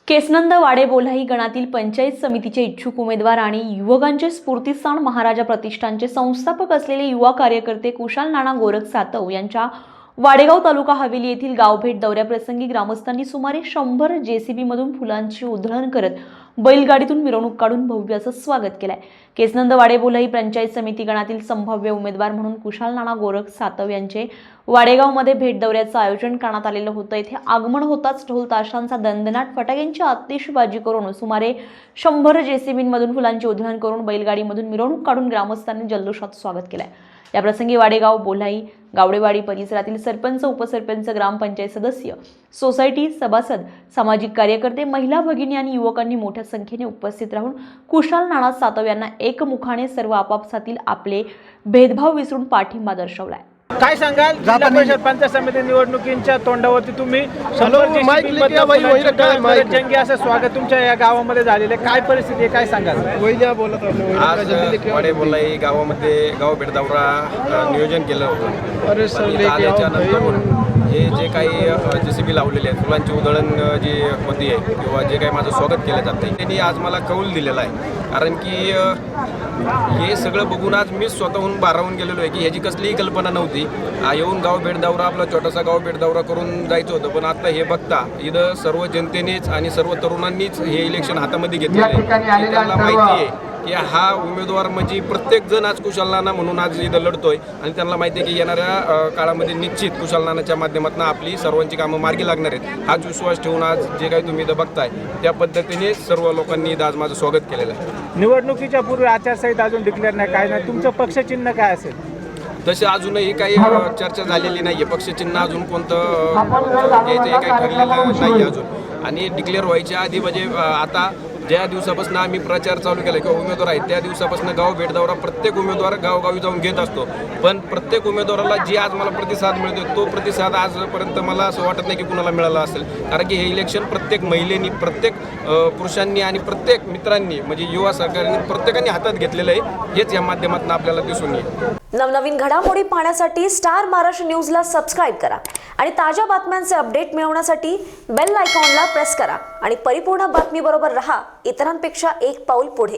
केसनंद वाडेबोल्हाई गणातील पंचायत समितीचे इच्छुक उमेदवार आणि युवकांचे स्फूर्तिस्थान महाराजा प्रतिष्ठानचे संस्थापक असलेले युवा कार्यकर्ते कुशाल नाना गोरख सातव यांच्या वाडेगाव तालुका हवेली येथील गावभेट दौऱ्याप्रसंगी ग्रामस्थांनी सुमारे 100 जेसीबी मधून फुलांची उधळण करत बैलगाडीतून मिरवणूक काढून भव्य असं स्वागत केलंय। केसनंद वाडेबोल्हाई पंचायत समिती गणातील संभाव्य उमेदवार म्हणून कुशाल नाना गोरख सातव यांचे वाडेगावमध्ये भेट दौऱ्याचं आयोजन करण्यात आलेलं होतं। इथे आगमन होताच ढोल ताशांचा दणदणाट फटाक्यांची आतिषबाजी करून सुमारे 100 जेसीबींमधून फुलांची उधळण करून बैलगाडीमधून मिरवणूक काढून ग्रामस्थांनी जल्लोषात स्वागत केलंय। या प्रसंगी वाडेगाव बोल्हाई गावडेवाडी परिसरातील सरपंच, उपसरपंच, ग्रामपंचायत सदस्य, सोसायटी सभासद, सामाजिक कार्यकर्ते, महिला भगिनी आणि युवकांनी मोठ्या संख्येने उपस्थित राहून कुशाल नाना सातव यांना एकमुखाने सर्व आपापसातील आपले भेदभाव विसरून पाठिंबा दर्शवलाय। काय सांगाल? जिल्हा परिषद पंचायत समिती निवडणुकीच्या तोंडावरती तुम्ही जंगी असं स्वागत तुमच्या या गावामध्ये झालेले, काय परिस्थिती आहे, काय सांगाल? आज वाडेबोल्हाई गावामध्ये गाव भेट दौरा नियोजन केलं होतं। हे जे काही जेसीबी लावलेले आहेत, फुलांची उधळण जी होती आहे किंवा जे काही माझं स्वागत केलं जातं त्यांनी आज मला कौल दिलेला आहे। कारण की हे सगळं बघून आज मी स्वतःहून भारावून गेलेलो आहे की ह्याची कसलीही कल्पना नव्हती। येऊन गाव भेट दौरा, आपला छोटासा गाव भेट दौरा करून जायचं होतं, पण आता हे बघता इथं सर्व जनतेनेच आणि सर्व तरुणांनीच हे इलेक्शन हातामध्ये घेतलेलं आहे। त्यांना माहिती आहे की हा उमेदवार म्हणजे प्रत्येक जण आज कुशाल नाना म्हणून आज इथं लढतोय आणि त्यांना माहिती आहे की येणाऱ्या काळामध्ये निश्चित कुशाल नानाच्या माध्यमातून आपली सर्वांची कामं मार्गी लागणार आहेत। हाच विश्वास ठेवून आज जे काही तुम्ही इथं बघताय त्या पद्धतीने सर्व लोकांनी इथं आज माझं स्वागत केलेलं आहे। निवडणुकीच्या पूर्वी आचारसंहिता अजून डिक्लेअर नाही, काय नाही, तुमचं पक्षचिन्ह काय असेल? तसे अजूनही काही चर्चा झालेली नाही आहे। पक्षचिन्ह अजून कोणतं घ्यायचं हे काही ठरलेलं नाही अजून, आणि डिक्लेअर व्हायच्या आधी म्हणजे आता ज्या दिवसापासून आम्ही प्रचार चालू केला किंवा उमेदवार आहेत त्या दिवसापासून गाव भेट दौरा प्रत्येक उमेदवार गावगावी जाऊन घेत असतो, पण प्रत्येक उमेदवाराला जी आज मला प्रतिसाद मिळतो तो प्रतिसाद आजपर्यंत मला असं वाटत नाही की कुणाला मिळाला असेल। कारण की हे इलेक्शन प्रत्येक महिलेनी, प्रत्येक पुरुषांनी आणि प्रत्येक मित्रांनी म्हणजे युवा सरकारने प्रत्येकाने हातात घेतलेलं आहे, हेच या माध्यमातून आपल्याला दिसून येईल। नवनवीन घडामोडी पाहण्यासाठी स्टार महाराष्ट्र न्यूजला सबस्क्राईब करा आणि ताज्या बातम्यांचे अपडेट मिळवण्यासाठी बेल आयकॉनला प्रेस करा आणि परिपूर्ण बातमी बरोबर रहा, इतरांपेक्षा एक पाऊल पुढे।